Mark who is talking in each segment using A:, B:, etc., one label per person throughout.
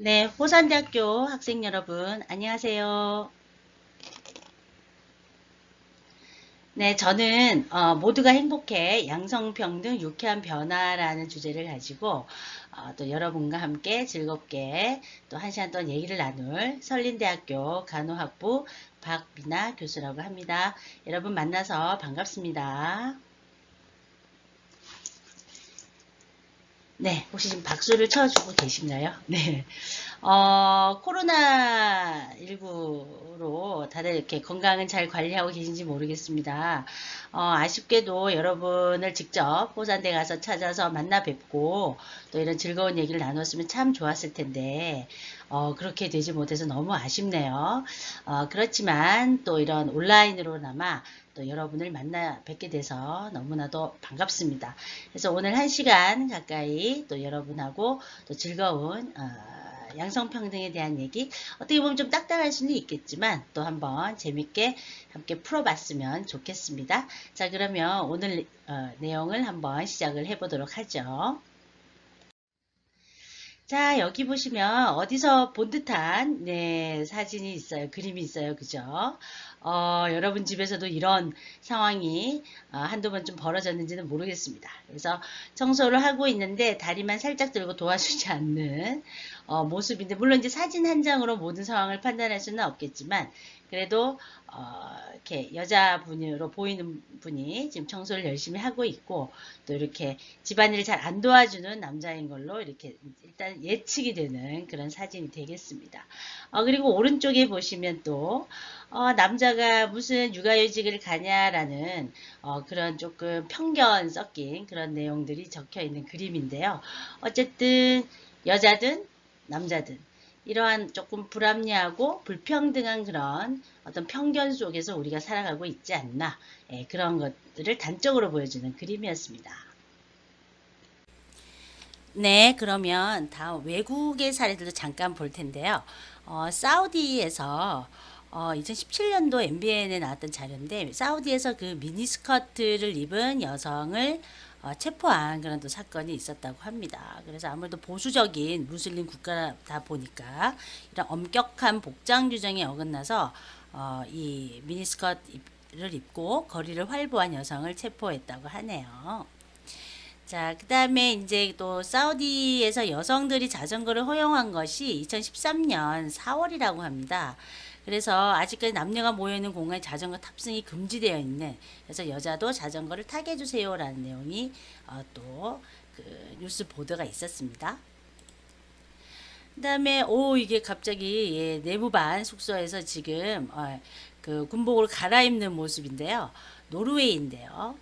A: 네, 호산대학교 학생 여러분, 안녕하세요. 네, 저는 모두가 행복해 양성평등 유쾌한 변화라는 주제를 가지고 또 여러분과 함께 즐겁게 또 한 시간 동안 얘기를 나눌 설린대학교 간호학부 박미나 교수라고 합니다. 여러분 만나서 반갑습니다. 네, 혹시 지금 박수를 쳐주고 계신가요? 네. 코로나19로 다들 이렇게 건강은 잘 관리하고 계신지 모르겠습니다. 아쉽게도 여러분을 직접 호산대 가서 찾아서 만나 뵙고 또 이런 즐거운 얘기를 나눴으면 참 좋았을 텐데, 그렇게 되지 못해서 너무 아쉽네요. 그렇지만 또 이런 온라인으로나마 또 여러분을 만나 뵙게 돼서 너무나도 반갑습니다. 그래서 오늘 1시간 가까이 또 여러분하고 또 즐거운 양성평등에 대한 얘기, 어떻게 보면 좀 딱딱할 수는 있겠지만 또 한번 재밌게 함께 풀어봤으면 좋겠습니다. 자, 그러면 오늘 내용을 한번 시작을 해보도록 하죠. 자, 여기 보시면 어디서 본 듯한 네, 사진이 있어요. 그림이 있어요. 그죠? 여러분 집에서도 이런 상황이 한두 번 좀 벌어졌는지는 모르겠습니다. 그래서 청소를 하고 있는데 다리만 살짝 들고 도와주지 않는 모습인데, 물론 이제 사진 한 장으로 모든 상황을 판단할 수는 없겠지만, 그래도 이렇게 여자분으로 보이는 분이 지금 청소를 열심히 하고 있고, 또 이렇게 집안일을 잘 안 도와주는 남자인 걸로 이렇게 일단 예측이 되는 그런 사진이 되겠습니다. 그리고 오른쪽에 보시면 또 남자가 무슨 육아휴직을 가냐라는 그런 조금 편견 섞인 그런 내용들이 적혀 있는 그림인데요. 어쨌든 여자든 남자든 이러한 조금 불합리하고 불평등한 그런 어떤 편견 속에서 우리가 살아가고 있지 않나, 그런 것들을 단적으로 보여주는 그림이었습니다. 네, 그러면 다음 외국의 사례들도 잠깐 볼 텐데요. 사우디에서 2017년도 MBN에 나왔던 자료인데, 사우디에서 그 미니스커트를 입은 여성을 체포한 그런 또 사건이 있었다고 합니다. 그래서 아무래도 보수적인 무슬림 국가다 보니까 이런 엄격한 복장 규정에 어긋나서 이 미니스커트를 입고 거리를 활보한 여성을 체포했다고 하네요. 자, 그 다음에 이제 또 사우디에서 여성들이 자전거를 허용한 것이 2013년 4월이라고 합니다. 그래서 아직까지 남녀가 모여있는 공간에 자전거 탑승이 금지되어 있는, 그래서 여자도 자전거를 타게 해주세요라는 내용이 또그 뉴스 보도가 있었습니다. 그 다음에 이게 갑자기 내무반 숙소에서 지금 그 군복을 갈아입는 모습인데요. 노르웨이인데요.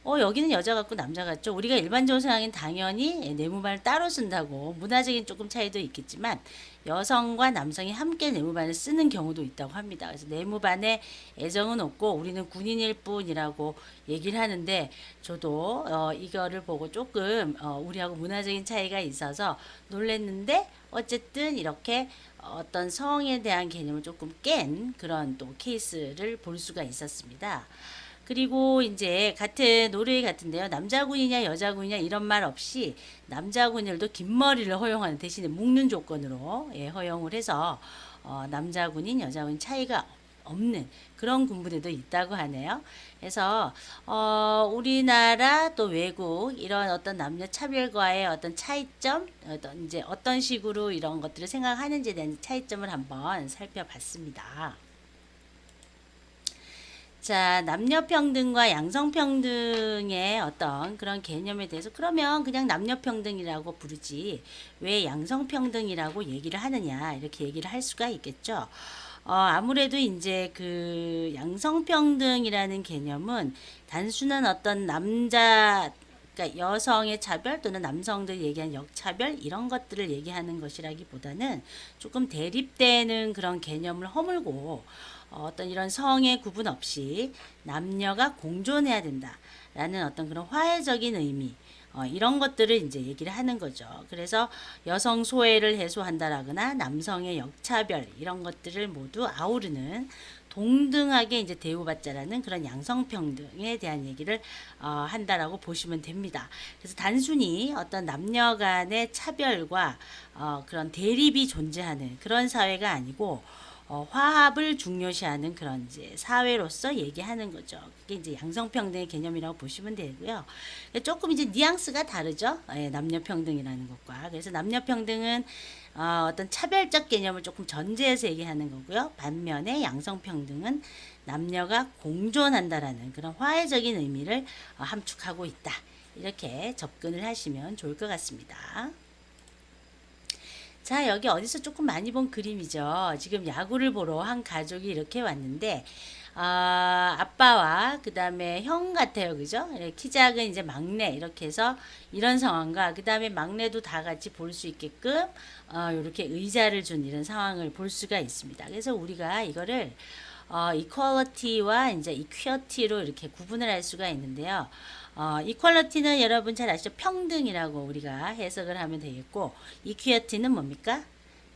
A: 여기는 여자 같고 남자 같죠. 우리가 일반적으로 생각하기엔 당연히 내무반을 따로 쓴다고, 문화적인 조금 차이도 있겠지만 여성과 남성이 함께 내무반을 쓰는 경우도 있다고 합니다. 그래서 내무반에 애정은 없고 우리는 군인일 뿐이라고 얘기를 하는데, 저도 이거를 보고 조금 우리하고 문화적인 차이가 있어서 놀랬는데, 어쨌든 이렇게 어떤 성에 대한 개념을 조금 깬 그런 또 케이스를 볼 수가 있었습니다. 그리고 이제 같은 노르웨이 같은데요. 남자군이냐 여자군이냐 이런 말 없이 남자군들도 긴 머리를 허용하는, 대신에 묶는 조건으로 허용을 해서 남자군인 여자군인 차이가 없는 그런 군부대도 있다고 하네요. 그래서 우리나라 또 외국 이런 어떤 남녀 차별과의 어떤 차이점, 이제 어떤 식으로 이런 것들을 생각하는지에 대한 차이점을 한번 살펴봤습니다. 자, 남녀평등과 양성평등의 어떤 그런 개념에 대해서, 그러면 그냥 남녀평등이라고 부르지 왜 양성평등이라고 얘기를 하느냐, 이렇게 얘기를 할 수가 있겠죠. 아무래도 이제 그 양성평등이라는 개념은 단순한 어떤 그러니까 여성의 차별 또는 남성들 얘기하는 역차별 이런 것들을 얘기하는 것이라기보다는 조금 대립되는 그런 개념을 허물고, 어떤 이런 성의 구분 없이 남녀가 공존해야 된다라는 어떤 그런 화해적인 의미, 이런 것들을 이제 얘기를 하는 거죠. 그래서 여성 소외를 해소한다라거나 남성의 역차별 이런 것들을 모두 아우르는 동등하게 이제 대우받자라는 그런 양성평등에 대한 얘기를 한다라고 보시면 됩니다. 그래서 단순히 어떤 남녀 간의 차별과 그런 대립이 존재하는 그런 사회가 아니고 화합을 중요시하는 그런 이제 사회로서 얘기하는 거죠. 그게 이제 양성평등의 개념이라고 보시면 되고요. 조금 이제 뉘앙스가 다르죠. 예, 남녀평등이라는 것과. 그래서 남녀평등은 어떤 차별적 개념을 조금 전제해서 얘기하는 거고요. 반면에 양성평등은 남녀가 공존한다라는 그런 화해적인 의미를 함축하고 있다. 이렇게 접근을 하시면 좋을 것 같습니다. 자, 여기 어디서 조금 많이 본 그림이죠. 지금 야구를 보러 한 가족이 이렇게 왔는데, 아빠와 그 다음에 형 같아요. 그죠? 키 작은 이제 막내 이렇게 해서 이런 상황과 그 다음에 막내도 다 같이 볼 수 있게끔 이렇게 의자를 준 이런 상황을 볼 수가 있습니다. 그래서 우리가 이거를 equality와 이제 equity로 이렇게 구분을 할 수가 있는데요. equality는 여러분 잘 아시죠? 평등이라고 우리가 해석을 하면 되겠고, equity는 뭡니까?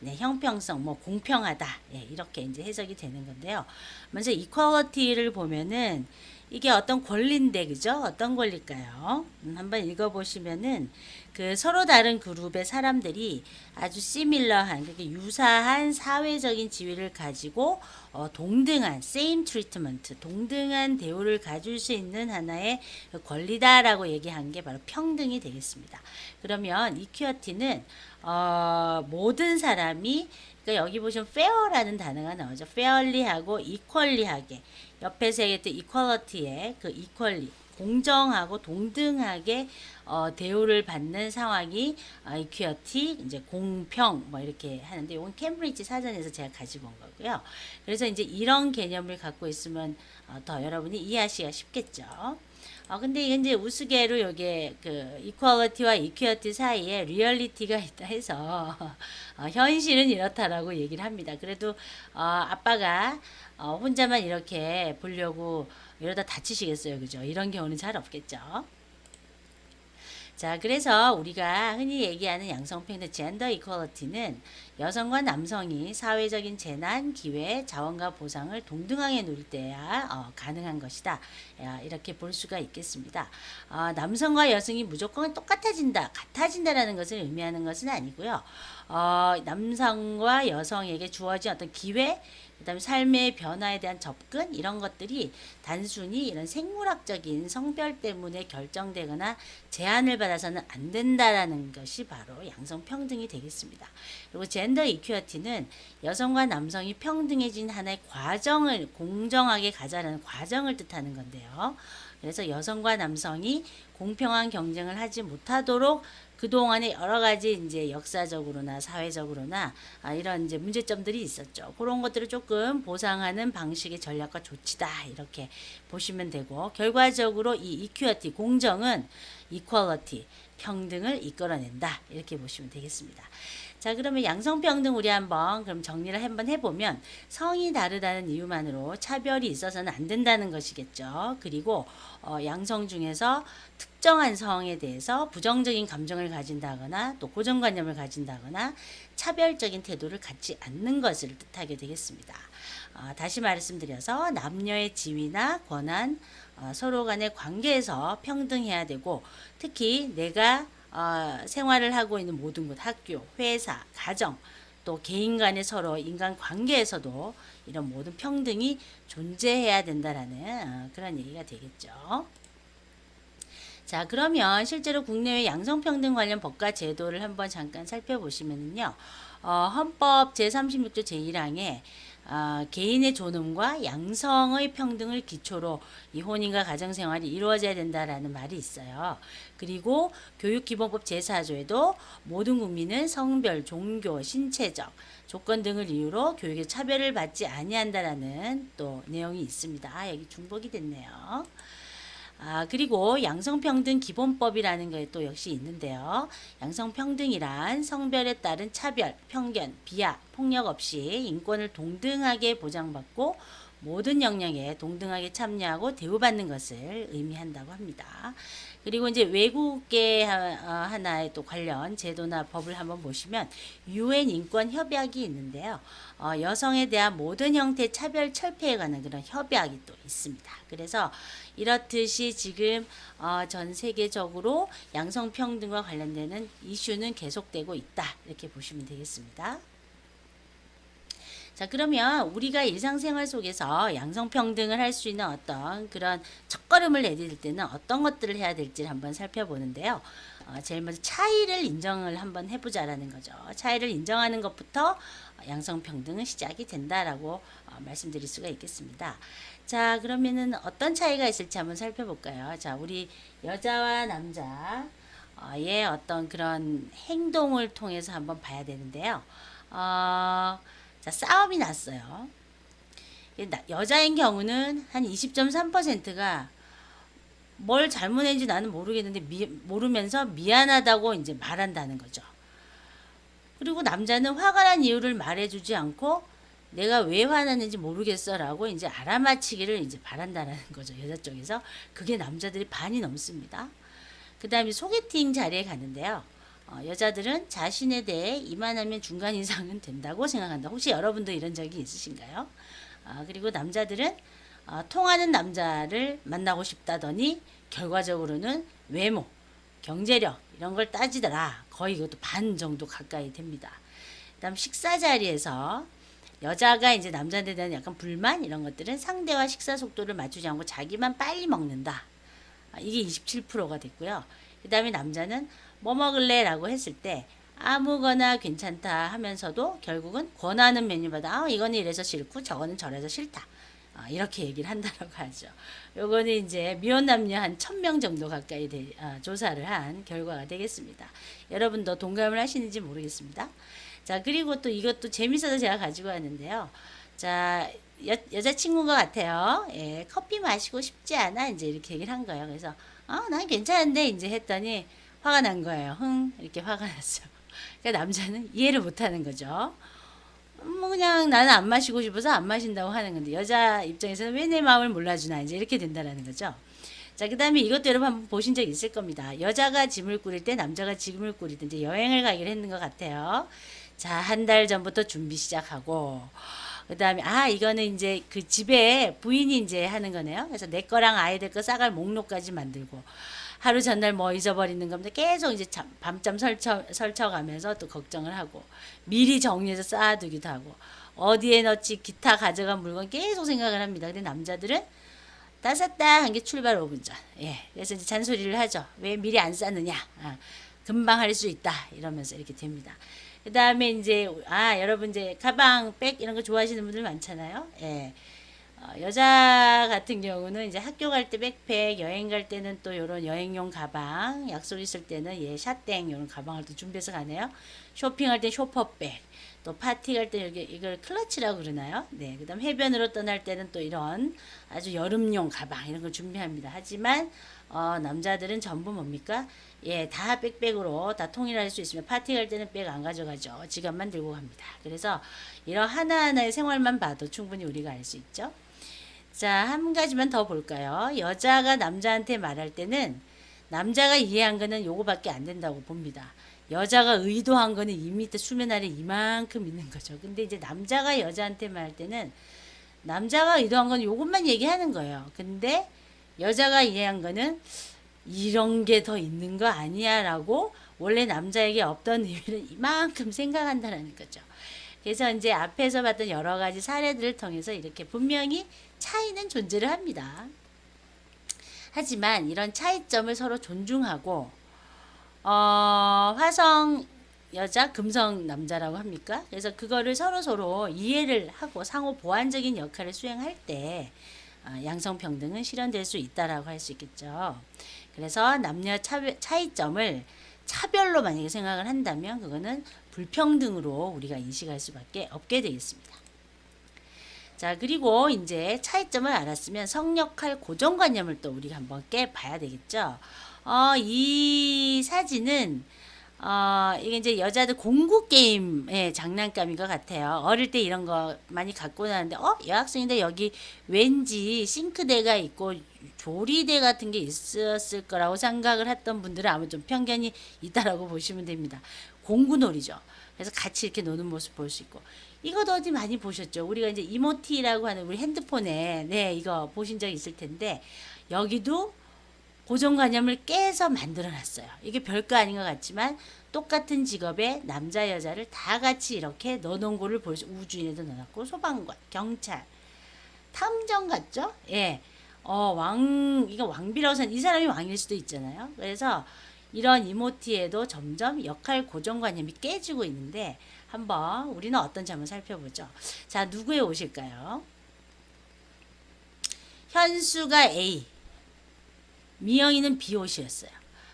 A: 네, 형평성, 뭐 공평하다. 예, 이렇게 이제 해석이 되는 건데요. 먼저 equality를 보면은 이게 어떤 권리인데, 그죠? 어떤 권리일까요? 한번 읽어보시면은 그 서로 다른 그룹의 사람들이 아주 시밀러한, 그렇게 유사한 사회적인 지위를 가지고 동등한 same treatment, 동등한 대우를 가질 수 있는 하나의 권리다라고 얘기한 게 바로 평등이 되겠습니다. 그러면 equity는 모든 사람이, 그러니까 여기 보시면 fair라는 단어가 나오죠. fairly하고 equally하게, 옆에서 얘기했던 equality의 그 equally, 공정하고 동등하게 대우를 받는 상황이 equity, 이제 공평 뭐 이렇게 하는데, 이건 캠브리지 사전에서 제가 가지고 온 거고요. 그래서 이제 이런 개념을 갖고 있으면 더 여러분이 이해하시기가 쉽겠죠. 근데 이게 이제 우스개로 여기에 그 equality와 equity 사이에 리얼리티가 있다 해서 현실은 이렇다라고 얘기를 합니다. 그래도 아빠가 혼자만 이렇게 보려고 이러다 다치시겠어요, 그죠? 이런 경우는 잘 없겠죠. 자, 그래서 우리가 흔히 얘기하는 양성평등 젠더 이퀄리티는 여성과 남성이 사회적인 재난, 기회, 자원과 보상을 동등하게 누릴 때야 가능한 것이다. 이렇게 볼 수가 있겠습니다. 남성과 여성이 무조건 똑같아진다, 같아진다라는 것을 의미하는 것은 아니고요. 남성과 여성에게 주어진 어떤 기회, 그 다음에 삶의 변화에 대한 접근, 이런 것들이 단순히 이런 생물학적인 성별 때문에 결정되거나 제한을 받아서는 안 된다라는 것이 바로 양성평등이 되겠습니다. 그리고 젠더 이퀴어티는 여성과 남성이 평등해진 하나의 과정을 공정하게 가자라는 과정을 뜻하는 건데요. 그래서 여성과 남성이 공평한 경쟁을 하지 못하도록 그동안에 여러 가지 이제 역사적으로나 사회적으로나 이런 이제 문제점들이 있었죠. 그런 것들을 조금 보상하는 방식의 전략과 조치다, 이렇게 보시면 되고, 결과적으로 이 이퀴어티, 공정은 이퀄리티, 평등을 이끌어낸다, 이렇게 보시면 되겠습니다. 자, 그러면 양성평등 우리 한번 그럼 정리를 한번 해보면, 성이 다르다는 이유만으로 차별이 있어서는 안 된다는 것이겠죠. 그리고 양성 중에서 특정한 성에 대해서 부정적인 감정을 가진다거나 또 고정관념을 가진다거나 차별적인 태도를 갖지 않는 것을 뜻하게 되겠습니다. 다시 말씀드려서 남녀의 지위나 권한, 서로 간의 관계에서 평등해야 되고, 특히 내가 생활을 하고 있는 모든 곳, 학교, 회사, 가정, 또 개인 간의 서로 인간 관계에서도 이런 모든 평등이 존재해야 된다라는 그런 얘기가 되겠죠. 자, 그러면 실제로 국내외 양성평등 관련 법과 제도를 한번 잠깐 살펴보시면요. 헌법 제36조 제1항에 개인의 존엄과 양성의 평등을 기초로 이 혼인과 가정생활이 이루어져야 된다라는 말이 있어요. 그리고 교육기본법 제4조에도 모든 국민은 성별, 종교, 신체적 조건 등을 이유로 교육에 차별을 받지 아니한다라는 또 내용이 있습니다. 여기 중복이 됐네요. 그리고 양성평등 기본법이라는 게 또 역시 있는데요. 양성평등이란 성별에 따른 차별, 편견, 비하, 폭력 없이 인권을 동등하게 보장받고 모든 영역에 동등하게 참여하고 대우받는 것을 의미한다고 합니다. 그리고 이제 외국계 하나의 또 관련 제도나 법을 한번 보시면 UN 인권 협약이 있는데요. 여성에 대한 모든 형태 차별 철폐에 관한 그런 협약이 또 있습니다. 그래서 이렇듯이 지금 전 세계적으로 양성평등과 관련되는 이슈는 계속되고 있다. 이렇게 보시면 되겠습니다. 자, 그러면 우리가 일상생활 속에서 양성평등을 할 수 있는 어떤 그런 첫걸음을 내디딜 때는 어떤 것들을 해야 될지를 한번 살펴보는데요. 제일 먼저 차이를 인정을 한번 해보자라는 거죠. 차이를 인정하는 것부터 양성평등은 시작이 된다라고 말씀드릴 수가 있겠습니다. 자, 그러면은 어떤 차이가 있을지 한번 살펴볼까요? 자, 우리 여자와 남자의 어떤 그런 행동을 통해서 한번 봐야 되는데요. 자, 싸움이 났어요. 여자인 경우는 한 20.3%가 뭘 잘못했는지 나는 모르겠는데 모르면서 미안하다고 이제 말한다는 거죠. 그리고 남자는 화가 난 이유를 말해주지 않고 내가 왜 화났는지 모르겠어라고 이제 알아맞히기를 이제 바란다는 거죠. 여자 쪽에서. 그게 남자들이 반이 넘습니다. 그 다음에 소개팅 자리에 갔는데요. 여자들은 자신에 대해 이만하면 중간 이상은 된다고 생각한다. 혹시 여러분도 이런 적이 있으신가요? 그리고 남자들은 통하는 남자를 만나고 싶다더니 결과적으로는 외모, 경제력 이런 걸 따지더라. 거의 이것도 반 정도 가까이 됩니다. 그다음 식사 자리에서 여자가 이제 남자한테 대한 약간 불만 이런 것들은 상대와 식사 속도를 맞추지 않고 자기만 빨리 먹는다. 이게 27%가 됐고요. 그 다음에 남자는 뭐 먹을래? 라고 했을 때 아무거나 괜찮다 하면서도 결국은 권하는 메뉴마다 이거는 이래서 싫고 저거는 저래서 싫다. 이렇게 얘기를 한다라고 하죠. 요거는 이제 미혼 남녀 한 1000명 정도 가까이 조사를 한 결과가 되겠습니다. 여러분도 동감을 하시는지 모르겠습니다. 자, 그리고 또 이것도 재밌어서 제가 가지고 왔는데요. 자, 여자친구가 같아요. 예, 커피 마시고 싶지 않아? 이제 이렇게 얘기를 한 거예요. 그래서, 난 괜찮은데? 이제 했더니 화가 난 거예요. 이렇게 화가 났어. 그러니까 남자는 이해를 못 하는 거죠. 뭐 그냥 나는 안 마시고 싶어서 안 마신다고 하는 건데 여자 입장에서는 왜 내 마음을 몰라주나 이제 이렇게 된다라는 거죠. 자, 그 다음에 이것도 여러분 한번 보신 적 있을 겁니다. 여자가 짐을 꾸릴 때 남자가 짐을 꾸릴 때 이제 여행을 가기로 했는 것 같아요. 자, 한 달 전부터 준비 시작하고 그 다음에 이거는 이제 그 집에 부인이 이제 하는 거네요. 그래서 내 거랑 아이들 거 싸갈 목록까지 만들고 하루 전날 뭐 잊어버리는 겁니다. 계속 이제 밤잠 설쳐가면서 또 걱정을 하고 미리 정리해서 쌓아두기도 하고 어디에 넣지 기타 가져간 물건 계속 생각을 합니다. 근데 남자들은 쌌다 한 게 출발 5분 전. 예, 그래서 이제 잔소리를 하죠. 왜 미리 안 쌌느냐? 금방 할 수 있다 이러면서 이렇게 됩니다. 그 다음에 이제 여러분 이제 가방, 백 이런 거 좋아하시는 분들 많잖아요. 예. 여자 같은 경우는 이제 학교 갈 때 백팩, 여행 갈 때는 또 요런 여행용 가방, 약속 있을 때는 샷땡 요런 가방을 또 준비해서 가네요. 쇼핑할 때 쇼퍼백, 또 파티 갈 때 이걸 클러치라고 그러나요? 네. 그다음 해변으로 떠날 때는 또 이런 아주 여름용 가방 이런 걸 준비합니다. 하지만 남자들은 전부 뭡니까? 예, 다 백백으로 다 통일할 수 있으면 파티 갈 때는 백 안 가져가죠. 지갑만 들고 갑니다. 그래서 이런 하나하나의 생활만 봐도 충분히 우리가 알 수 있죠. 자, 한 가지만 더 볼까요? 여자가 남자한테 말할 때는 남자가 이해한 거는 요거밖에 안 된다고 봅니다. 여자가 의도한 거는 2m 수면 아래 이만큼 있는 거죠. 근데 이제 남자가 여자한테 말할 때는 남자가 의도한 건 요것만 얘기하는 거예요. 근데 여자가 이해한 거는 이런 게 더 있는 거 아니야 라고 원래 남자에게 없던 의미를 이만큼 생각한다는 거죠. 그래서 이제 앞에서 봤던 여러 가지 사례들을 통해서 이렇게 분명히 차이는 존재를 합니다. 하지만 이런 차이점을 서로 존중하고 화성 여자, 금성 남자라고 합니까? 그래서 그거를 서로 이해를 하고 상호 보완적인 역할을 수행할 때 양성평등은 실현될 수 있다라고 할 수 있겠죠. 그래서 남녀 차이점을 차별로 만약에 생각을 한다면 그거는 불평등으로 우리가 인식할 수밖에 없게 되겠습니다. 자, 그리고 이제 차이점을 알았으면 성역할 고정관념을 또 우리가 한번 깨봐야 되겠죠. 이 사진은 이게 이제 여자들 공구 게임의 장난감인 것 같아요. 어릴 때 이런 거 많이 갖고 나는데, 여학생인데 여기 왠지 싱크대가 있고 조리대 같은 게 있었을 거라고 생각을 했던 분들은 아마 좀 편견이 있다라고 보시면 됩니다. 공구놀이죠. 그래서 같이 이렇게 노는 모습 볼 수 있고. 이것도 어디 많이 보셨죠? 우리가 이제 이모티라고 하는 우리 핸드폰에, 네, 이거 보신 적 있을 텐데, 여기도 고정관념을 깨서 만들어 놨어요. 이게 별거 아닌 것 같지만 똑같은 직업의 남자 여자를 다 같이 이렇게 넣어놓은 거를 볼 수, 우주인에도 넣어놨고 소방관, 경찰, 탐정 같죠? 예. 이거 왕비라고 생각, 이 사람이 왕일 수도 있잖아요. 그래서 이런 이모티에도 점점 역할 고정관념이 깨지고 있는데 한번 우리는 어떤지 한번 살펴보죠. 자, 누구의 옷일까요? 현수가 A, 미영이는 B 옷이었어요.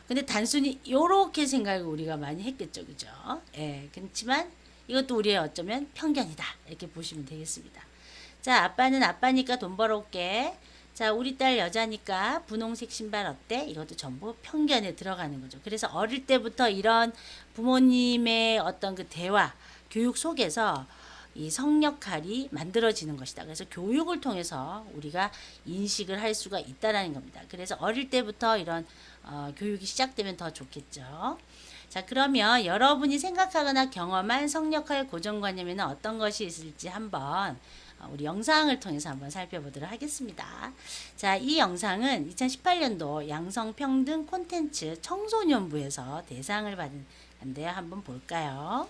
A: 근데 단순히 요렇게 생각을 우리가 많이 했겠죠. 그죠? 예. 그렇지만 이것도 우리의 어쩌면 편견이다. 이렇게 보시면 되겠습니다. 자, 아빠는 아빠니까 돈 벌어올게. 자, 우리 딸 여자니까 분홍색 신발 어때? 이것도 전부 편견에 들어가는 거죠. 그래서 어릴 때부터 이런 부모님의 어떤 그 대화, 교육 속에서 이 성역할이 만들어지는 것이다. 그래서 교육을 통해서 우리가 인식을 할 수가 있다라는 겁니다. 그래서 어릴 때부터 이런 교육이 시작되면 더 좋겠죠. 자, 그러면 여러분이 생각하거나 경험한 성역할 고정관념에는 어떤 것이 있을지 한번 우리 영상을 통해서 한번 살펴보도록 하겠습니다. 자, 이 영상은 2018년도 양성평등 콘텐츠 청소년부에서 대상을 받은 건데요. 한번 볼까요?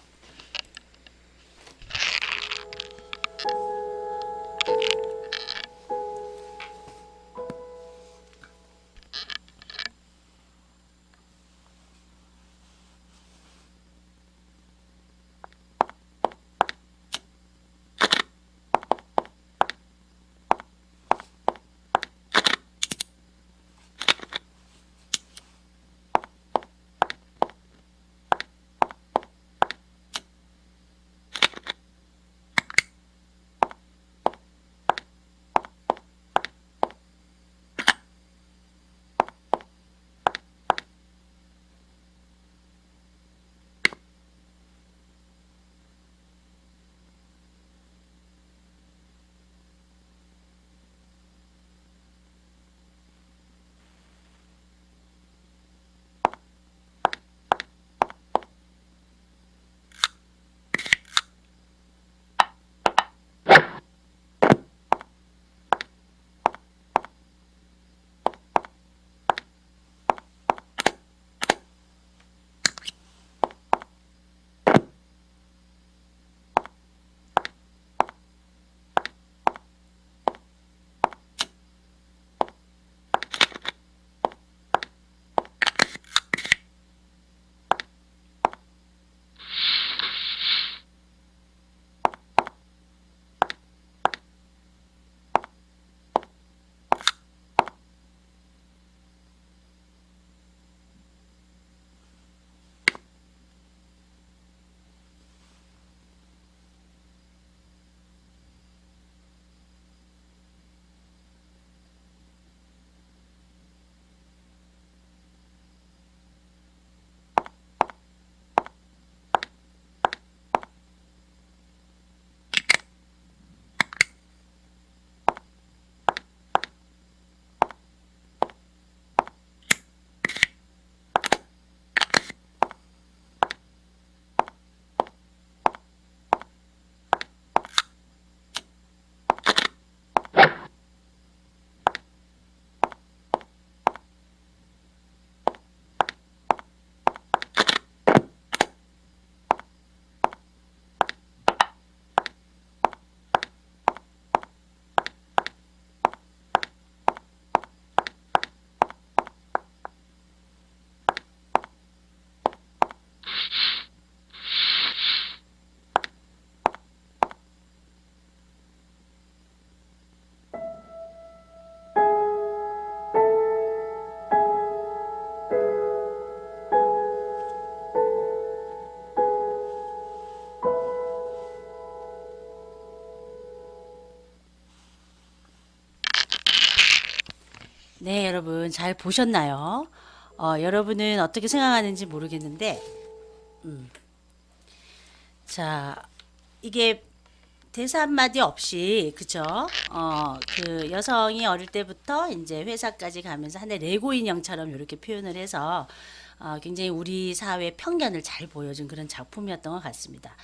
A: 네, 여러분 잘 보셨나요? 여러분은 어떻게 생각하는지 모르겠는데 자, 이게 대사 한마디 없이, 그죠? 그 여성이 어릴 때부터 이제 회사까지 가면서 하나의 레고 인형처럼 이렇게 표현을 해서 굉장히 우리 사회 편견을 잘 보여준 그런 작품이었던 것 같습니다.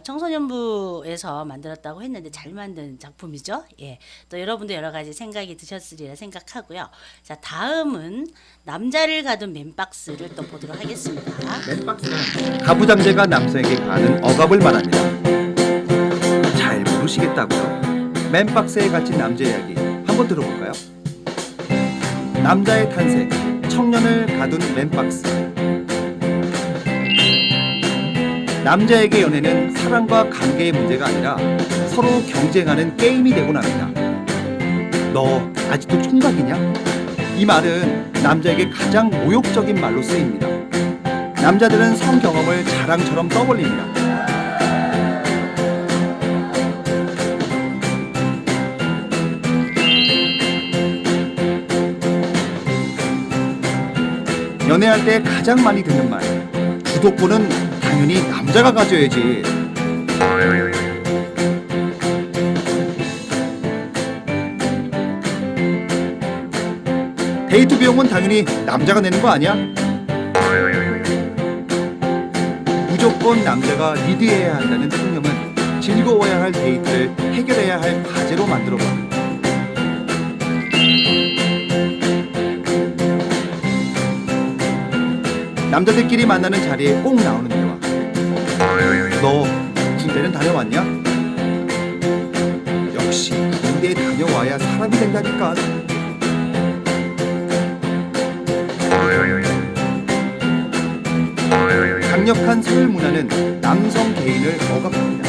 A: 청소년부에서 만들었다고 했는데 잘 만든 작품이죠. 예. 또 여러분도 여러 가지 생각이 드셨으리라 생각하고요. 자, 다음은 남자를 가둔 맨박스를 또 보도록 하겠습니다.
B: 맨박스는 가부장제가 남성에게 가하는 억압을 말합니다. 잘 모르시겠다고요? 맨박스에 갇힌 남자 이야기 한번 들어볼까요? 남자의 탄생, 청년을 가둔 맨박스. 남자에게 연애는 사랑과 관계의 문제가 아니라 서로 경쟁하는 게임이 되곤 합니다. 너 아직도 총각이냐? 이 말은 남자에게 가장 모욕적인 말로 쓰입니다. 남자들은 성 경험을 자랑처럼 떠벌립니다. 연애할 때 가장 많이 듣는 말, 주도권은 당연히 남자가 가져야지. 데이트 비용은 당연히 남자가 내는 거 아니야? 무조건 남자가 리드해야 한다는 통념은 즐거워야 할 데이트를 해결해야 할 과제로 만들어버립니다. 남자들끼리 만나는 자리에 꼭 나오는 대화. 너 군대는 다녀왔냐? 역시 군대에 다녀와야 사람이 된다니까. 강력한 사회 문화는 남성 개인을 억압합니다.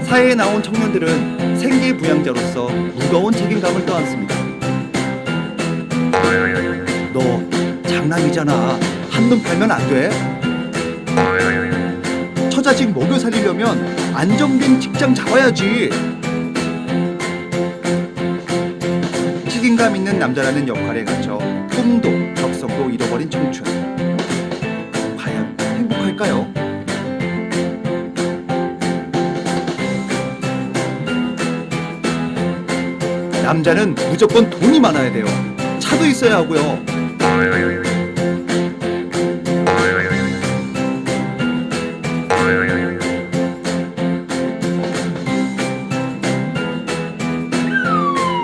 B: 사회에 나온 청년들은 생계부양자로서 무거운 책임감을 떠안습니다. 너 장남이잖아. 한눈 팔면 안 돼. 처자식 먹여 살리려면 안정된 직장 잡아야지. 책임감 있는 남자라는 역할에 갇혀 꿈도 적성도 잃어버린 청춘. 과연 행복할까요? 남자는 무조건 돈이 많아야 돼요. 차도 있어야 하고요.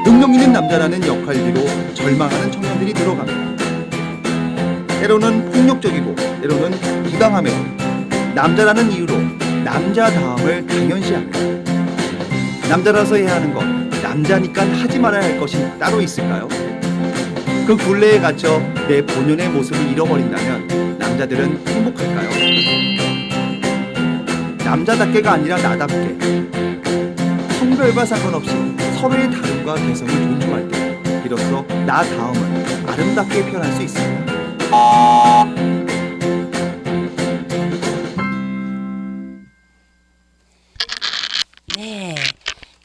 B: 능력 있는 남자라는 역할 뒤로 절망하는 청년들이 늘어갑니다. 때로는 폭력적이고 때로는 부당함에도 남자라는 이유로 남자다움을 당연시합니다. 남자라서 해야 하는 것, 남자니까 하지 말아야 할 것이 따로 있을까요? 그 굴레에 갇혀 내 본연의 모습을 잃어버린다면 남자들은 행복할까요? 남자답게가 아니라 나답게, 성별과 상관없이 서로의 다름과 개성을 존중할 때 비로소 나다움을 아름답게 표현할 수 있습니다.
A: 네.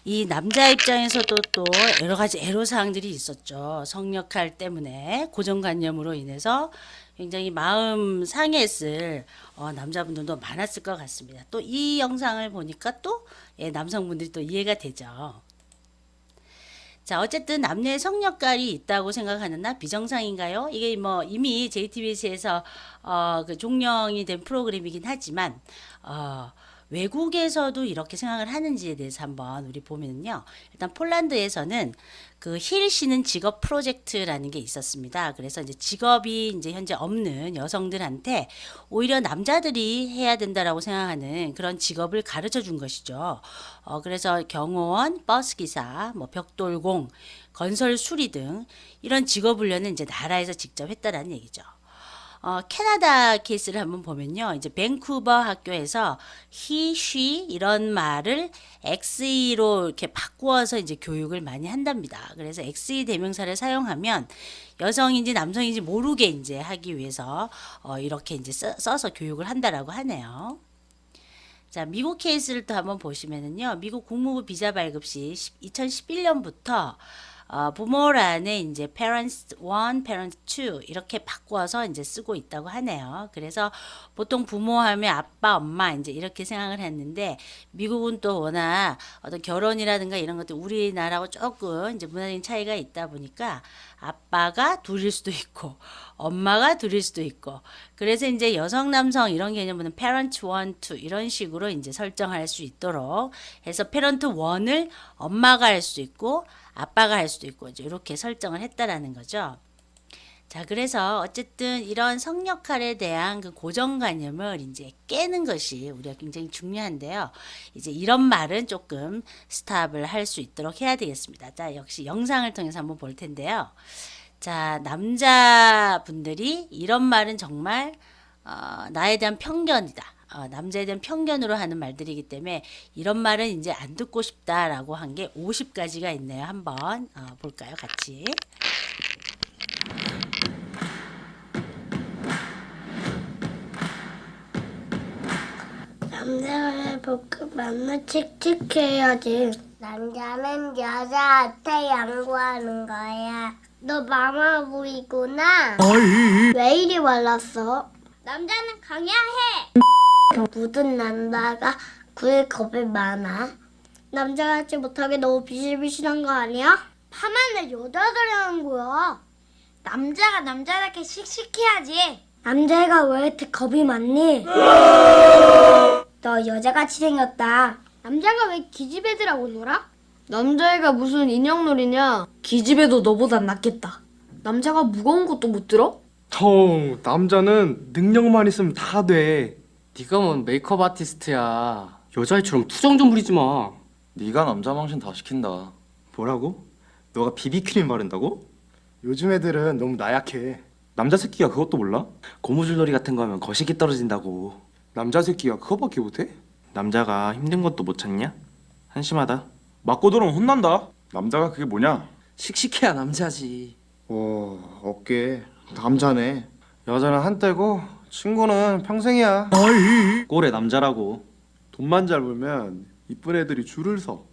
A: 이 남자 입장에서도 또 여러 가지 애로사항들이 있었죠. 성역할 때문에 고정관념으로 인해서 굉장히 마음 상했을 남자분들도 많았을 것 같습니다. 또 이 영상을 보니까 또 남성분들이 또 이해가 되죠. 자, 어쨌든 남녀의 성역할이 있다고 생각하는 나 비정상인가요? 이게 뭐 이미 JTBC에서 그 종영이 된 프로그램이긴 하지만 외국에서도 이렇게 생각을 하는지에 대해서 한번 우리 보면요. 일단 폴란드에서는 그 힐 씨는 직업 프로젝트라는 게 있었습니다. 그래서 이제 직업이 이제 현재 없는 여성들한테 오히려 남자들이 해야 된다라고 생각하는 그런 직업을 가르쳐 준 것이죠. 그래서 경호원, 버스기사, 뭐 벽돌공, 건설 수리 등 이런 직업 훈련은 이제 나라에서 직접 했다라는 얘기죠. 캐나다 케이스를 한번 보면요. 이제 밴쿠버 학교에서 he, she 이런 말을 XE로 이렇게 바꾸어서 이제 교육을 많이 한답니다. 그래서 XE 대명사를 사용하면 여성인지 남성인지 모르게 이제 하기 위해서 이렇게 이제 써서 교육을 한다라고 하네요. 자, 미국 케이스를 또 한번 보시면은요. 미국 국무부 비자 발급 시 2011년부터 부모란에 이제 parents 1, parents 2 이렇게 바꿔서 이제 쓰고 있다고 하네요. 그래서 보통 부모하면 아빠, 엄마 이제 이렇게 생각을 했는데 미국은 또 워낙 어떤 결혼이라든가 이런 것들 우리나라하고 조금 이제 문화적인 차이가 있다 보니까 아빠가 둘일 수도 있고 엄마가 둘일 수도 있고 그래서 이제 여성 남성 이런 개념은 parent 1, 2 이런 식으로 이제 설정할 수 있도록 해서 parent 1을 엄마가 할 수 있고 아빠가 할 수도 있고 이제 이렇게 설정을 했다라는 거죠. 자, 그래서 어쨌든 이런 성 역할에 대한 그 고정관념을 이제 깨는 것이 우리가 굉장히 중요한데요. 이제 이런 말은 조금 스탑을 할 수 있도록 해야 되겠습니다. 자, 역시 영상을 통해서 한번 볼 텐데요. 자, 남자분들이 이런 말은 정말 나에 대한 편견이다. 남자에 대한 편견으로 하는 말들이기 때문에 이런 말은 이제 안 듣고 싶다라고 한 게 50가지가 있네요. 한번 볼까요? 같이.
C: 남자를 보고 맨날 칙칙해야지. 남자는 여자한테 양보하는 거야. 너 마마보이구나. 왜 이리 말랐어? 남자는 강해야 해. 모든 남자가 구일 겁이 많아. 남자가 하지 못하게 너무 비실비실한 거 아니야? 파마는 여자들이 하는 거야. 남자가 남자답게 씩씩해야지. 남자애가 왜 이렇게 겁이 많니? 너 여자같이 생겼다. 남자가 왜 기집애들하고 놀아?
D: 남자애가 무슨 인형놀이냐? 기집애도 너보단 낫겠다. 남자가 무거운 것도 못 들어?
E: 남자는 능력만 있으면 다 돼.
F: 네가 뭔 메이크업 아티스트야. 여자애처럼 투정 좀 부리지 마.
G: 네가 남자 망신 다 시킨다.
E: 뭐라고? 너가 비비크림 바른다고? 요즘 애들은 너무 나약해. 남자 새끼가 그것도 몰라?
H: 고무줄놀이 같은 거 하면 거시기 떨어진다고.
E: 남자 새끼가 그거밖에 못해?
H: 남자가 힘든 것도 못 참냐? 한심하다.
G: 맞고 들으면 혼난다. 남자가 그게 뭐냐?
H: 씩씩해야 남자지.
E: 오, 어깨 남자네. 여자는 한때고 친구는 평생이야.
H: 꼴의 남자라고.
E: 돈만 잘 벌면 이쁜 애들이 줄을 서.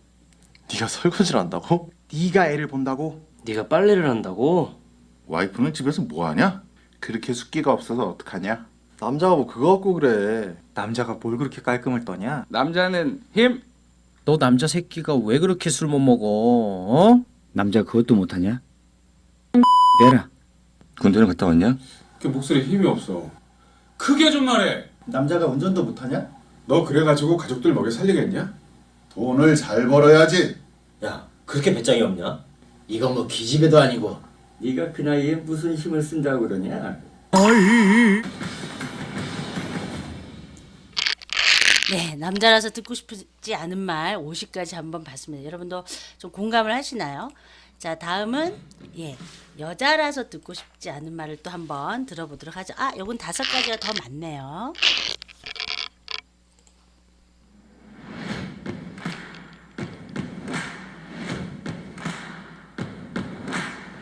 G: 네가 설거지를 한다고?
E: 네가 애를 본다고?
F: 네가 빨래를 한다고?
G: 와이프는 집에서 뭐 하냐? 그렇게 숫기가 없어서 어떡하냐?
E: 남자가 뭐 그거 갖고 그래.
H: 남자가 뭘 그렇게 깔끔을 떠냐?
I: 남자는 힘.
J: 너 남자 새끼가 왜 그렇게 술 못 먹어? 어? 남자 그것도 못하냐? 내라.
G: 군대는 갔다 왔냐?
I: 그 목소리에 힘이 없어. 크게 좀 말해.
B: 남자가 운전도 못하냐?
I: 너 그래가지고 가족들 먹여 살리겠냐?
G: 돈을 잘 벌어야지.
J: 야, 그렇게 배짱이 없냐? 이건 뭐 기집애도 아니고. 네가 그 나이에 무슨 힘을 쓴다고 그러냐?
A: 네, 남자라서 듣고 싶지 않은 말 50가지 한번 봤습니다. 여러분도 좀 공감을 하시나요? 자, 다음은 여자라서 듣고 싶지 않은 말을 또 한번 들어보도록 하죠. 요건 5가지가 더 많네요.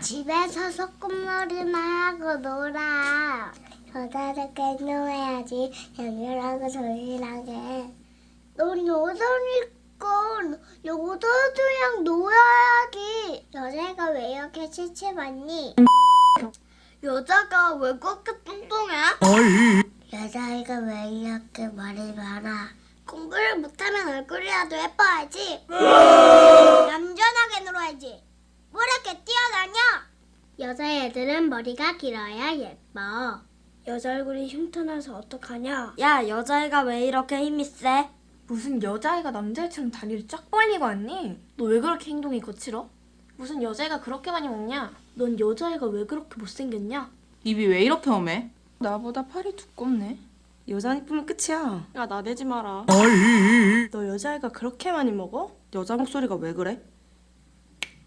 C: 집에서 소꿉놀이나 하고 놀아. 여자답게 행동해야지. 연결하고 조용하게. 넌 여자니까 여자들이랑 놀아야지. 여자가 왜 이렇게 칠칠맞니? 여자가 왜 그렇게 뚱뚱해? 여자애가 왜 이렇게 말이 많아? 공부를 못하면 얼굴이라도 예뻐야지. 얌전하게 놀아야지. 뭐 이렇게 뛰어다녀? 여자애들은 머리가 길어야 예뻐. 여자 얼굴이 흉터나서 어떡하냐? 야, 여자애가 왜 이렇게 힘이 세?
D: 무슨 여자애가 남자애처럼 다리를 쫙 벌리고 왔니? 너 왜 그렇게 행동이 거칠어? 무슨 여자애가 그렇게 많이 먹냐? 넌 여자애가 왜 그렇게 못생겼냐?
K: 입이 왜 이렇게 험해? 나보다 팔이 두껍네.
D: 여자 이쁘면 끝이야. 야, 나대지 마라. 너 여자애가 그렇게 많이 먹어? 여자 목소리가 왜 그래?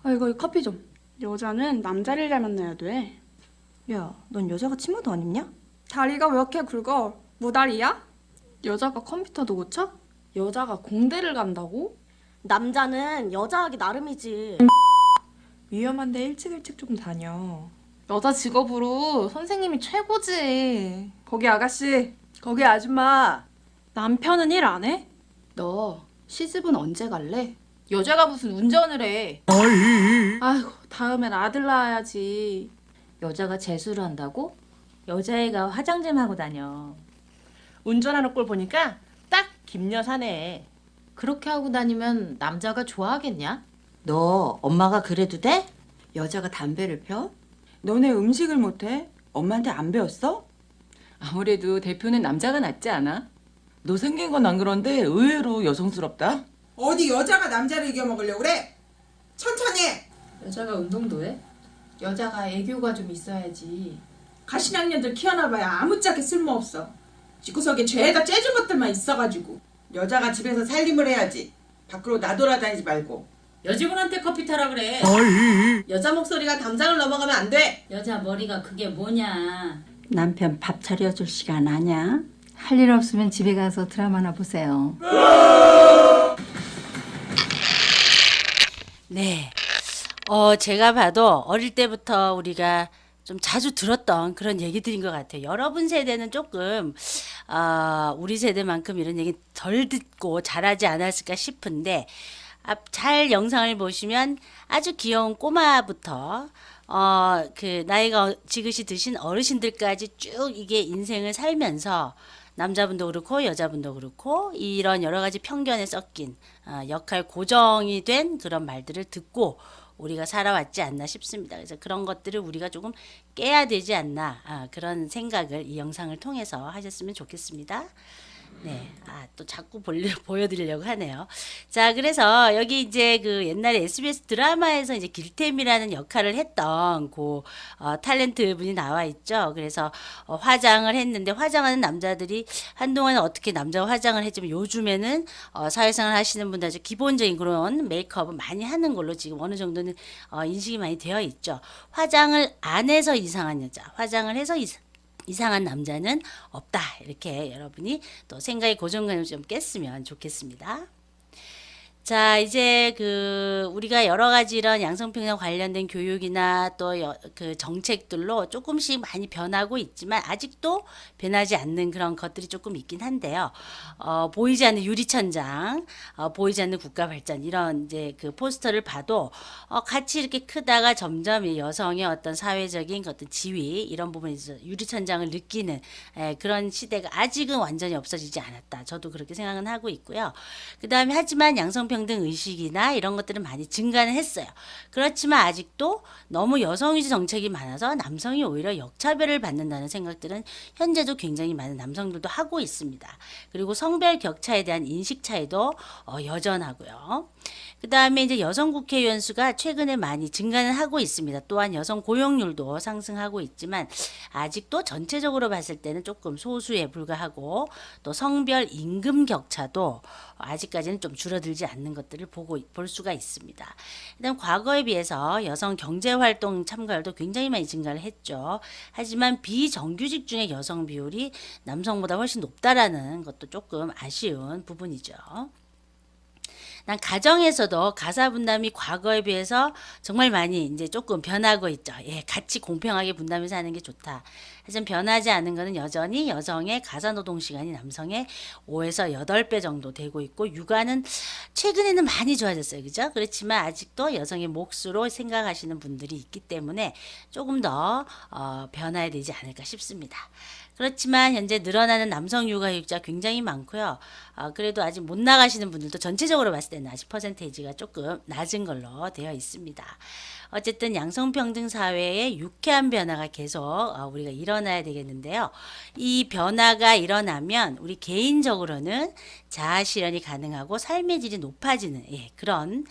K: 이거 커피 좀. 여자는 남자를 잘 만나야 돼.
D: 야, 넌 여자가 치마도 안 입냐?
K: 다리가 왜 이렇게 굵어? 무다리야? 여자가 컴퓨터도 고쳐? 여자가 공대를 간다고?
D: 남자는 여자하기 나름이지.
K: 위험한데 일찍 좀 다녀. 여자 직업으로 선생님이 최고지. 거기 아가씨, 거기 아줌마. 남편은 일 안 해? 너 시집은 언제 갈래? 여자가 무슨 운전을 해. 아이고, 다음엔 아들 낳아야지.
L: 여자가 재수를 한다고? 여자애가 화장 좀 하고 다녀. 운전하는 꼴 보니까 딱 김여사네. 그렇게 하고 다니면 남자가 좋아하겠냐?
A: 너 엄마가 그래도 돼?
M: 여자가 담배를 펴? 너네 음식을 못해? 엄마한테 안 배웠어? 아무래도 대표는 남자가 낫지 않아? 너 생긴 건 안 그런데 의외로 여성스럽다.
N: 어디 여자가 남자를 이겨먹으려고 그래? 천천히 해.
L: 여자가 운동도 해? 여자가 애교가 좀 있어야지.
N: 가시학년들 키워놔봐야 아무짝에 쓸모없어. 집구석에 죄다 째준 것들만 있어가지고. 여자가 집에서 살림을 해야지. 밖으로 나돌아다니지 말고.
L: 여직원한테 커피 타라 그래.
N: 여자 목소리가 담장을 넘어가면 안 돼.
L: 여자 머리가 그게 뭐냐.
M: 남편 밥 차려줄 시간 아냐?
L: 할 일 없으면 집에 가서 드라마나 보세요.
A: 네. 제가 봐도 어릴 때부터 우리가 좀 자주 들었던 그런 얘기들인 것 같아요. 여러분 세대는 조금 우리 세대만큼 이런 얘기 덜 듣고 잘하지 않았을까 싶은데 잘 영상을 보시면 아주 귀여운 꼬마부터 그 나이가 지긋이 드신 어르신들까지 쭉 이게 인생을 살면서 남자분도 그렇고 여자분도 그렇고 이런 여러 가지 편견에 섞인 역할 고정이 된 그런 말들을 듣고 우리가 살아왔지 않나 싶습니다. 그래서 그런 것들을 우리가 조금 깨야 되지 않나 그런 생각을 이 영상을 통해서 하셨으면 좋겠습니다. 네, 또 자꾸 보여드리려고 하네요. 자, 그래서 여기 이제 그 옛날에 SBS 드라마에서 이제 길템이라는 역할을 했던 탤런트 분이 나와 있죠. 그래서 화장을 했는데 화장하는 남자들이 한동안 어떻게 남자 화장을 했지만 요즘에는 사회생활 하시는 분들 아주 기본적인 그런 메이크업을 많이 하는 걸로 지금 어느 정도는 인식이 많이 되어 있죠. 화장을 안 해서 이상한 여자, 화장을 해서 이상한 남자는 없다. 이렇게 여러분이 또 생각의 고정관념을 좀 깼으면 좋겠습니다. 자, 이제 우리가 여러 가지 이런 양성평등 관련된 교육이나 또 그 정책들로 조금씩 많이 변하고 있지만 아직도 변하지 않는 그런 것들이 조금 있긴 한데요. 보이지 않는 유리천장, 보이지 않는 국가 발전 이런 이제 그 포스터를 봐도 같이 이렇게 크다가 점점 이 여성의 어떤 사회적인 어떤 지위 이런 부분에서 유리천장을 느끼는 그런 시대가 아직은 완전히 없어지지 않았다. 저도 그렇게 생각은 하고 있고요. 그다음에 하지만 양성평등 의식이나 이런 것들은 많이 증가는 했어요. 그렇지만 아직도 너무 여성위주 정책이 많아서 남성이 오히려 역차별을 받는다는 생각들은 현재도 굉장히 많은 남성들도 하고 있습니다. 그리고 성별 격차에 대한 인식 차이도 여전하고요. 그 다음에 이제 여성 국회의원 수가 최근에 많이 증가는 하고 있습니다. 또한 여성 고용률도 상승하고 있지만 아직도 전체적으로 봤을 때는 조금 소수에 불과하고 또 성별 임금 격차도 아직까지는 좀 줄어들지 않는 것들을 볼 수가 있습니다. 그다음 과거에 비해서 여성 경제활동 참가율도 굉장히 많이 증가를 했죠. 하지만 비정규직 중에 여성 비율이 남성보다 훨씬 높다라는 것도 조금 아쉬운 부분이죠. 난 가정에서도 가사 분담이 과거에 비해서 정말 많이 이제 조금 변하고 있죠. 같이 공평하게 분담해서 하는 게 좋다. 하지만 변하지 않은 것은 여전히 여성의 가사 노동 시간이 남성의 5에서 8배 정도 되고 있고 육아는 최근에는 많이 좋아졌어요. 그죠? 그렇지만 아직도 여성의 몫으로 생각하시는 분들이 있기 때문에 조금 더 변화해야 되지 않을까 싶습니다. 그렇지만 현재 늘어나는 남성 육아휴직자 굉장히 많고요. 그래도 아직 못 나가시는 분들도 전체적으로 봤을 때는 아직 퍼센테이지가 조금 낮은 걸로 되어 있습니다. 어쨌든 양성평등 사회에 유쾌한 변화가 계속 우리가 일어나야 되겠는데요. 이 변화가 일어나면 우리 개인적으로는 자아 실현이 가능하고 삶의 질이 높아지는 그런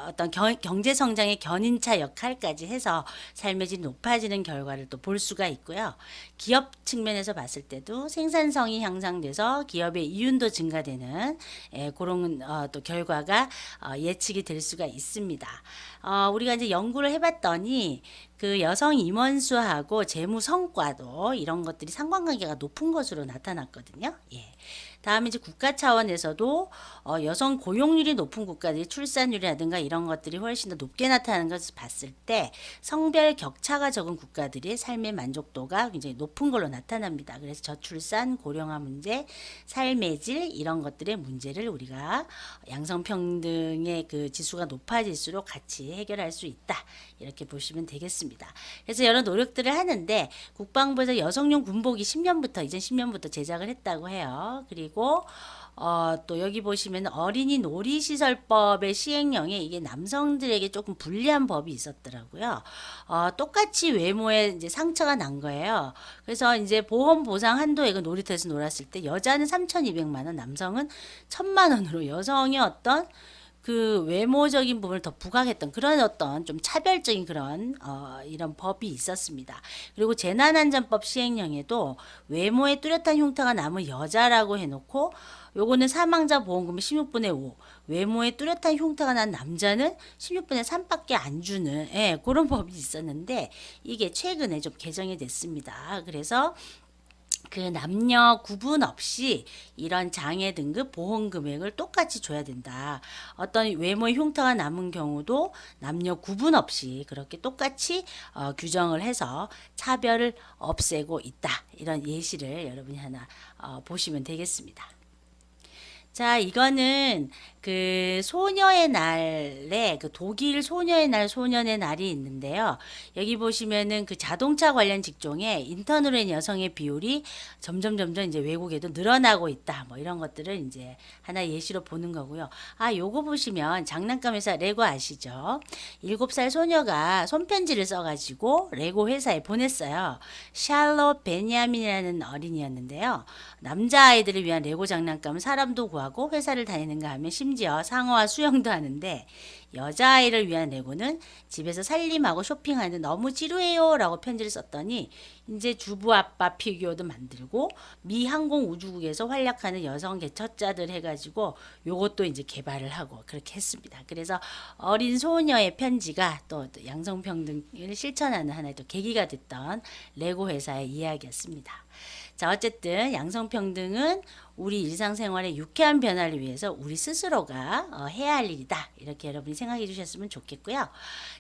A: 어떤 경제 성장의 견인차 역할까지 해서 삶의 질이 높아지는 결과를 또 볼 수가 있고요. 기업 측면에서 봤을 때도 생산성이 향상돼서 기업의 이윤도 증가되는 그런 또 결과가 예측이 될 수가 있습니다. 우리가 이제 연구를 해봤더니 그 여성 임원 수하고 재무 성과도 이런 것들이 상관관계가 높은 것으로 나타났거든요. 다음에 이제 국가 차원에서도 여성 고용률이 높은 국가들이 출산율이라든가 이런 것들이 훨씬 더 높게 나타나는 것을 봤을 때 성별 격차가 적은 국가들의 삶의 만족도가 굉장히 높은 걸로 나타납니다. 그래서 저출산, 고령화 문제, 삶의 질 이런 것들의 문제를 우리가 양성평등의 그 지수가 높아질수록 같이 해결할 수 있다. 이렇게 보시면 되겠습니다. 그래서 여러 노력들을 하는데 국방부에서 여성용 군복이 2010년부터 제작을 했다고 해요. 그리고 또 여기 보시면 어린이 놀이시설법의 시행령에 이게 남성들에게 조금 불리한 법이 있었더라고요. 똑같이 외모에 이제 상처가 난 거예요. 그래서 이제 보험 보상 한도액은 놀이터에서 놀았을 때 여자는 3,200만 원, 남성은 1,000만 원으로 여성의 어떤 그 외모적인 부분을 더 부각했던 그런 어떤 좀 차별적인 그런 이런 법이 있었습니다. 그리고 재난안전법 시행령에도 외모에 뚜렷한 흉터가 남은 여자라고 해놓고 요거는 사망자 보험금의 16분의 5, 외모에 뚜렷한 흉터가 난 남자는 16분의 3밖에 안 주는 그런 법이 있었는데 이게 최근에 좀 개정이 됐습니다. 그래서 그 남녀 구분 없이 이런 장애 등급 보험 금액을 똑같이 줘야 된다. 어떤 외모의 흉터가 남은 경우도 남녀 구분 없이 그렇게 똑같이 규정을 해서 차별을 없애고 있다. 이런 예시를 여러분이 하나 보시면 되겠습니다. 자, 이거는 그 소녀의 날에 그 독일 소녀의 날, 소년의 날이 있는데요. 여기 보시면은 그 자동차 관련 직종에 인턴으로 인 여성의 비율이 점점 이제 외국에도 늘어나고 있다. 뭐 이런 것들을 이제 하나 예시로 보는 거고요. 요거 보시면 장난감 회사 레고 아시죠? 7살 소녀가 손편지를 써가지고 레고 회사에 보냈어요. 샬롯 베냐민이라는 어린이였는데요. 남자아이들을 위한 레고 장난감은 사람도 구하고 회사를 다니는가 하면 심지어 상어와 수영도 하는데 여자아이를 위한 레고는 집에서 살림하고 쇼핑하는데 너무 지루해요 라고 편지를 썼더니 이제 주부 아빠 피규어도 만들고 미 항공우주국에서 활약하는 여성 개척자들 해가지고 요것도 이제 개발을 하고 그렇게 했습니다. 그래서 어린 소녀의 편지가 또 양성평등을 실천하는 하나의 또 계기가 됐던 레고 회사의 이야기였습니다. 자, 어쨌든 양성평등은 우리 일상생활의 유쾌한 변화를 위해서 우리 스스로가 해야 할 일이다. 이렇게 여러분이 생각해 주셨으면 좋겠고요.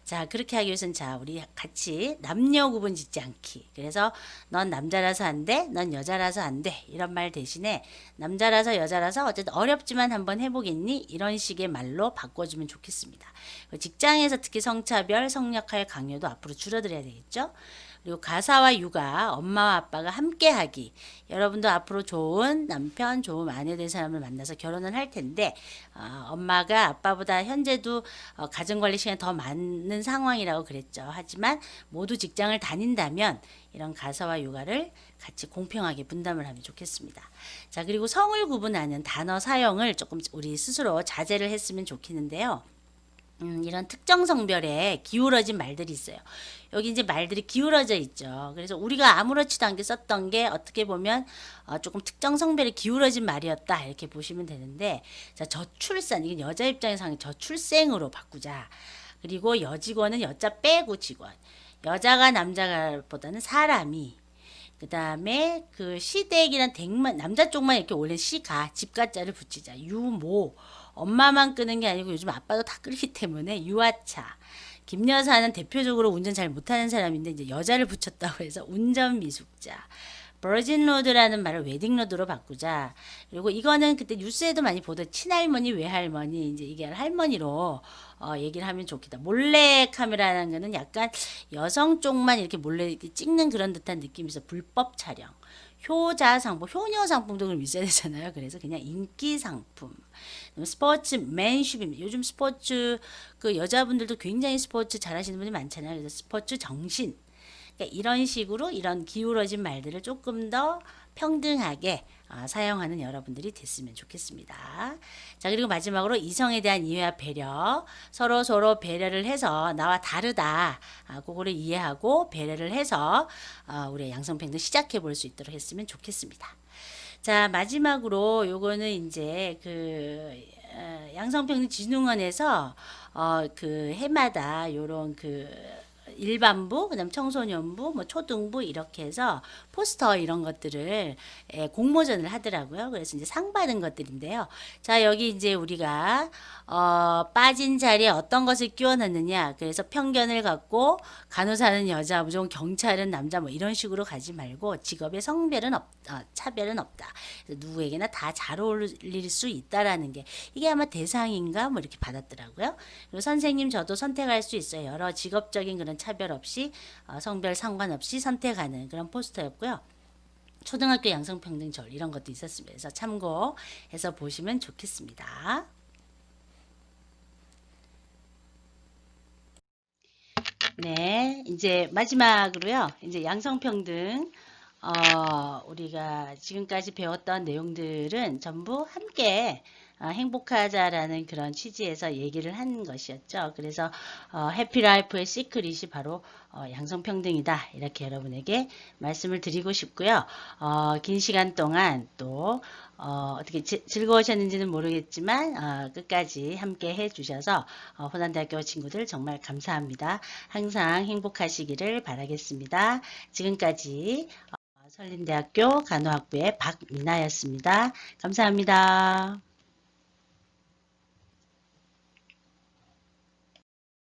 A: 자, 그렇게 하기 위해서는 자, 우리 같이 남녀 구분 짓지 않기. 그래서 넌 남자라서 안 돼, 넌 여자라서 안 돼. 이런 말 대신에 남자라서 여자라서 어쨌든 어렵지만 한번 해보겠니? 이런 식의 말로 바꿔주면 좋겠습니다. 직장에서 특히 성차별, 성역할 강요도 앞으로 줄어들어야 되겠죠. 그리고 가사와 육아, 엄마와 아빠가 함께하기. 여러분도 앞으로 좋은 남편, 좋은 아내 될 사람을 만나서 결혼을 할 텐데 엄마가 아빠보다 현재도 가정관리 시간이 더 많은 상황이라고 그랬죠. 하지만 모두 직장을 다닌다면 이런 가사와 육아를 같이 공평하게 분담을 하면 좋겠습니다. 자, 그리고 성을 구분하는 단어 사용을 조금 우리 스스로 자제를 했으면 좋겠는데요. 이런 특정 성별에 기울어진 말들이 있어요. 여기 이제 말들이 기울어져 있죠. 그래서 우리가 아무렇지도 않게 썼던 게 어떻게 보면 조금 특정 성별에 기울어진 말이었다 이렇게 보시면 되는데, 자, 저출산, 이건 여자 입장에서 저출생으로 바꾸자. 그리고 여직원은 여자 빼고 직원, 여자가 남자보다는 사람이, 그 다음에 그 시댁이란 댁만 남자 쪽만 이렇게 올린 시가 집가자를 붙이자. 유모, 엄마만 끄는 게 아니고 요즘 아빠도 다 끌기 때문에 유아차. 김 여사는 대표적으로 운전 잘 못하는 사람인데 이제 여자를 붙였다고 해서 운전 미숙자. 버진 로드라는 말을 웨딩 로드로 바꾸자. 그리고 이거는 그때 뉴스에도 많이 보던 친할머니, 외할머니, 이제 이게 할머니로 얘기를 하면 좋겠다. 몰래 카메라라는 거는 약간 여성 쪽만 이렇게 몰래 찍는 그런 듯한 느낌이 있어. 불법 촬영. 효자 상품, 효녀 상품도 그럼 있어야 되잖아요. 그래서 그냥 인기 상품. 스포츠맨십입니다. 요즘 스포츠 그 여자분들도 굉장히 스포츠 잘하시는 분이 많잖아요. 그래서 스포츠 정신. 그러니까 이런 식으로 이런 기울어진 말들을 조금 더 평등하게 사용하는 여러분들이 됐으면 좋겠습니다. 자, 그리고 마지막으로 이성에 대한 이해와 배려, 서로 배려를 해서 나와 다르다, 그거를 이해하고 배려를 해서 우리 양성평등 시작해 볼 수 있도록 했으면 좋겠습니다. 자, 마지막으로 요거는 이제 그 양성평등진흥원에서 그 해마다 요런 그 일반부, 그다음 청소년부, 뭐 초등부 이렇게 해서 포스터 이런 것들을 공모전을 하더라고요. 그래서 이제 상 받은 것들인데요. 자, 여기 이제 우리가 빠진 자리에 어떤 것을 끼워 넣느냐. 그래서 편견을 갖고 간호사는 여자, 무조건 경찰은 남자 뭐 이런 식으로 가지 말고 직업의 성별은 차별은 없다. 그래서 누구에게나 다 잘 어울릴 수 있다라는 게 이게 아마 대상인가 뭐 이렇게 받았더라고요. 그리고 선생님 저도 선택할 수 있어요. 여러 직업적인 그런 차별 없이 성별 상관없이 선택하는 그런 포스터였고요. 초등학교 양성평등절 이런 것도 있었습니다. 그래서 참고해서 보시면 좋겠습니다. 네, 이제 마지막으로요. 이제 양성평등 우리가 지금까지 배웠던 내용들은 전부 함께 행복하자라는 그런 취지에서 얘기를 한 것이었죠. 그래서 해피라이프의 시크릿이 바로 양성평등이다. 이렇게 여러분에게 말씀을 드리고 싶고요. 긴 시간 동안 또 어떻게 즐거우셨는지는 모르겠지만 끝까지 함께 해주셔서 호남대학교 친구들 정말 감사합니다. 항상 행복하시기를 바라겠습니다. 지금까지 설림대학교 간호학부의 박미나였습니다. 감사합니다.